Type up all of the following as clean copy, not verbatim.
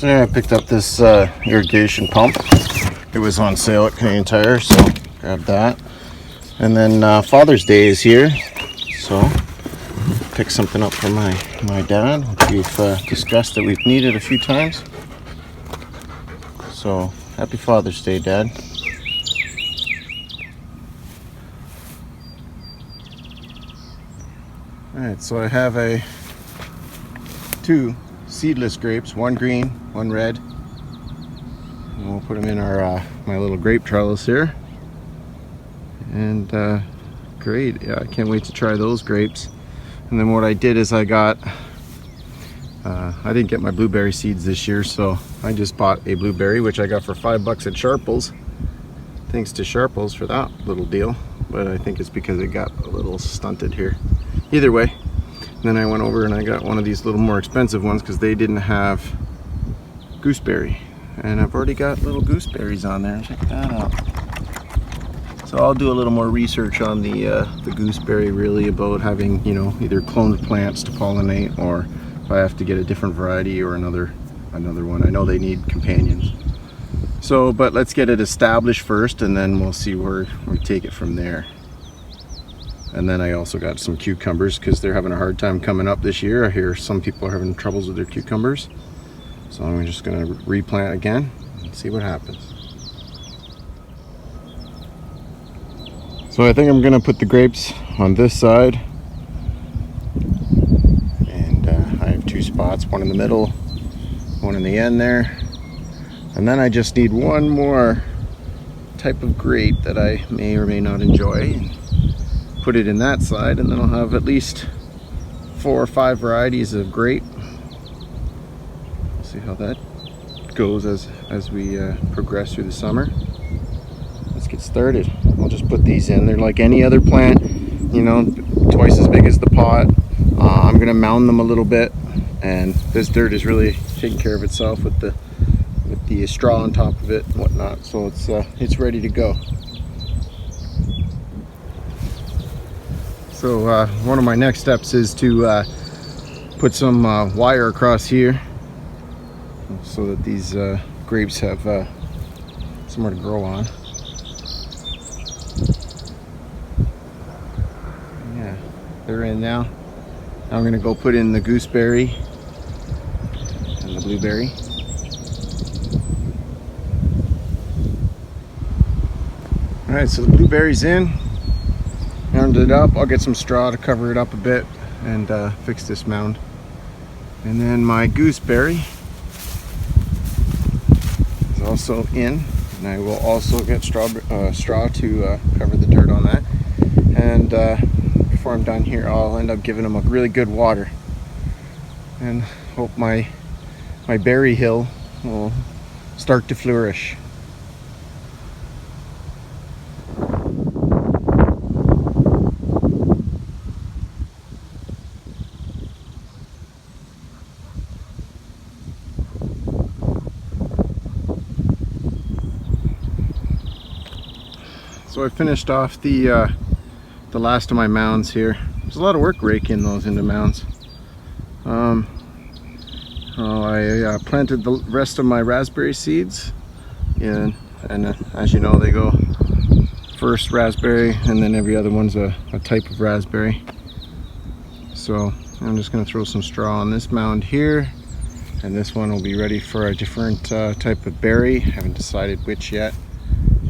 So yeah, I picked up this irrigation pump. It was on sale at Canadian Tire, so grabbed that. And then Father's Day is here, so picked something up for my dad, which we've discussed that we've needed a few times. So happy Father's Day, Dad. Alright, so I have two seedless grapes, one green, one red. And we'll put them in our my little grape trellis here. And great, yeah, I can't wait to try those grapes. And then what I did is I didn't get my blueberry seeds this year, so I just bought a blueberry, which I got for $5 at Sharples. Thanks to Sharples for that little deal, but I think it's because it got a little stunted here. Either way, then I went over and I got one of these little more expensive ones because they didn't have gooseberry, and I've already got little gooseberries on there. Check that out. So I'll do a little more research on the gooseberry, really, about having, you know, either cloned plants to pollinate, or if I have to get a different variety or another one. I know they need companions. So, but let's get it established first, and then we'll see where we take it from there. And then I also got some cucumbers because they're having a hard time coming up this year. I hear some people are having troubles with their cucumbers. So I'm just going to replant again and see what happens. So I think I'm going to put the grapes on this side. And I have two spots, one in the middle, one in the end there. And then I just need one more type of grape that I may or may not enjoy. Put it in that side, and then I'll have at least 4 or 5 varieties of grape. We'll see how that goes as we progress through the summer. Let's get started. I'll just put these in. They're like any other plant, you know, twice as big as the pot. I'm gonna mound them a little bit, and this dirt is really taking care of itself with the straw on top of it and whatnot. So it's ready to go. So one of my next steps is to put some wire across here so that these grapes have somewhere to grow on. Yeah, they're in now. Now I'm going to go put in the gooseberry and the blueberry. Alright, so the blueberry's in. Mound it up. I'll get some straw to cover it up a bit and fix this mound. And then my gooseberry is also in, and I will also get straw to cover the dirt on that. And before I'm done here, I'll end up giving them a really good water, and hope my berry hill will start to flourish. So I finished off the last of my mounds here. There's a lot of work raking those into mounds. I planted the rest of my raspberry seeds in, and as you know, they go first raspberry, and then every other one's a type of raspberry. So I'm just going to throw some straw on this mound here, and this one will be ready for a different type of berry. Haven't decided which yet.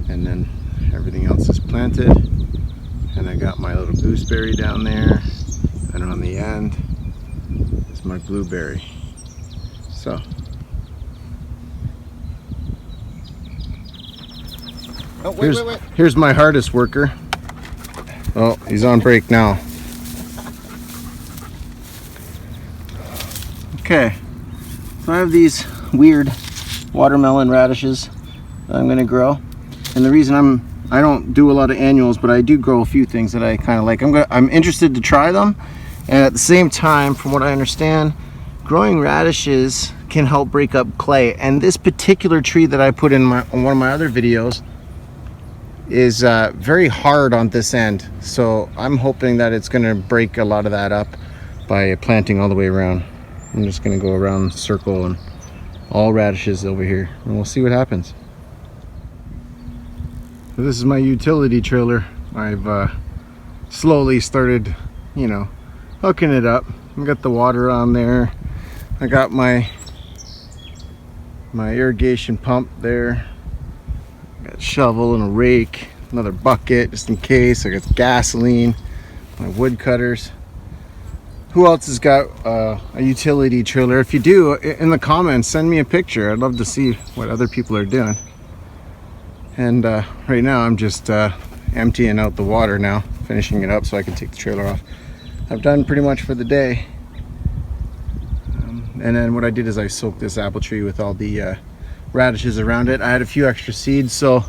And then everything else is planted, and I got my little gooseberry down there, and on the end is my blueberry. So here's my hardest worker. Oh, he's on break now. Okay, so I have these weird watermelon radishes that I'm gonna grow, and the reason I don't do a lot of annuals, but I do grow a few things that I kind of like. I'm interested to try them, and at the same time, from what I understand, growing radishes can help break up clay. And this particular tree that I put in on one of my other videos is very hard on this end, so I'm hoping that it's going to break a lot of that up by planting all the way around. I'm just going to go around the circle and All radishes over here, and we'll see what happens. So this is my utility trailer. I've slowly started, you know, hooking it up. I got the water on there. I got my irrigation pump there. I got a shovel and a rake, another bucket just in case. I got gasoline, my wood cutters. Who else has got a utility trailer? If you do, in the comments, send me a picture. I'd love to see what other people are doing. And right now I'm just emptying out the water now, finishing it up so I can take the trailer off. I've done pretty much for the day. And then what I did is I soaked this apple tree with all the radishes around it. I had a few extra seeds, so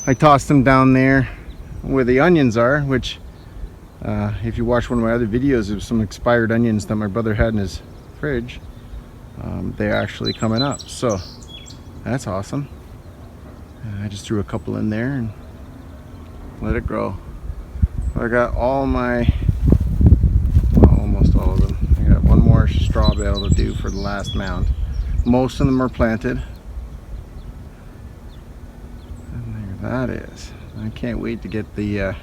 I tossed them down there where the onions are, which if you watch one of my other videos of some expired onions that my brother had in his fridge, they're actually coming up, so that's awesome. I just threw a couple in there and let it grow. I got all my, well, almost all of them. I got one more straw bale to do for the last mound. Most of them are planted. And there that is. I can't wait to get the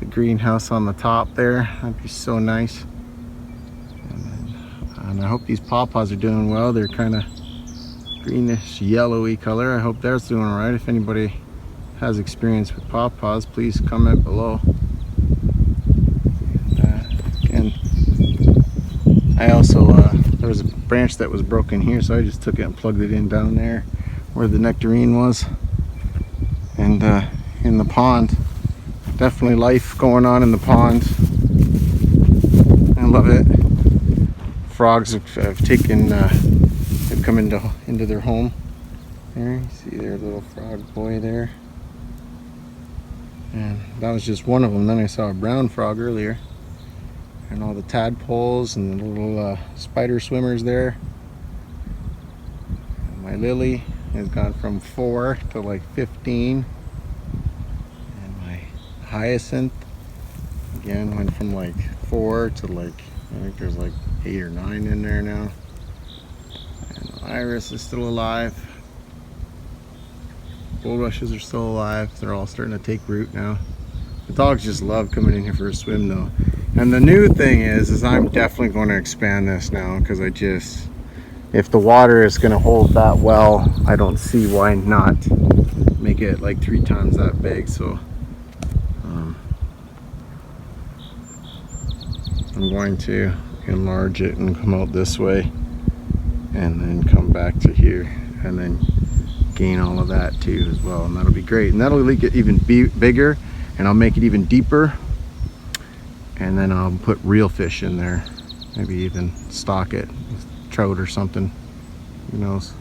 greenhouse on the top there. That'd be so nice. And I hope these pawpaws are doing well. They're kind of greenish yellowy color. I hope they're doing all right. If anybody has experience with pawpaws, please comment below. And I also there was a branch that was broken here, so I just took it and plugged it in down there where the nectarine was. And in the pond, definitely life going on in the pond. I love it. Frogs have taken they've come into their home. There, you see their little frog boy there. And that was just one of them. Then I saw a brown frog earlier. And all the tadpoles and the little spider swimmers there. And my lily has gone from 4 to like 15. And my hyacinth, again, went from like 4 to like, I think there's like 8 or 9 in there now. And iris is still alive. Bulrushes are still alive. They're all starting to take root now. The dogs just love coming in here for a swim though. And the new thing is I'm definitely going to expand this now, because if the water is going to hold that well, I don't see why not make it like 3 times that big. So I'm going to enlarge it and come out this way and then come back to here and then gain all of that too as well, and that'll be great. And that'll make it even bigger, and I'll make it even deeper, and then I'll put real fish in there, maybe even stock it with trout or something. Who knows?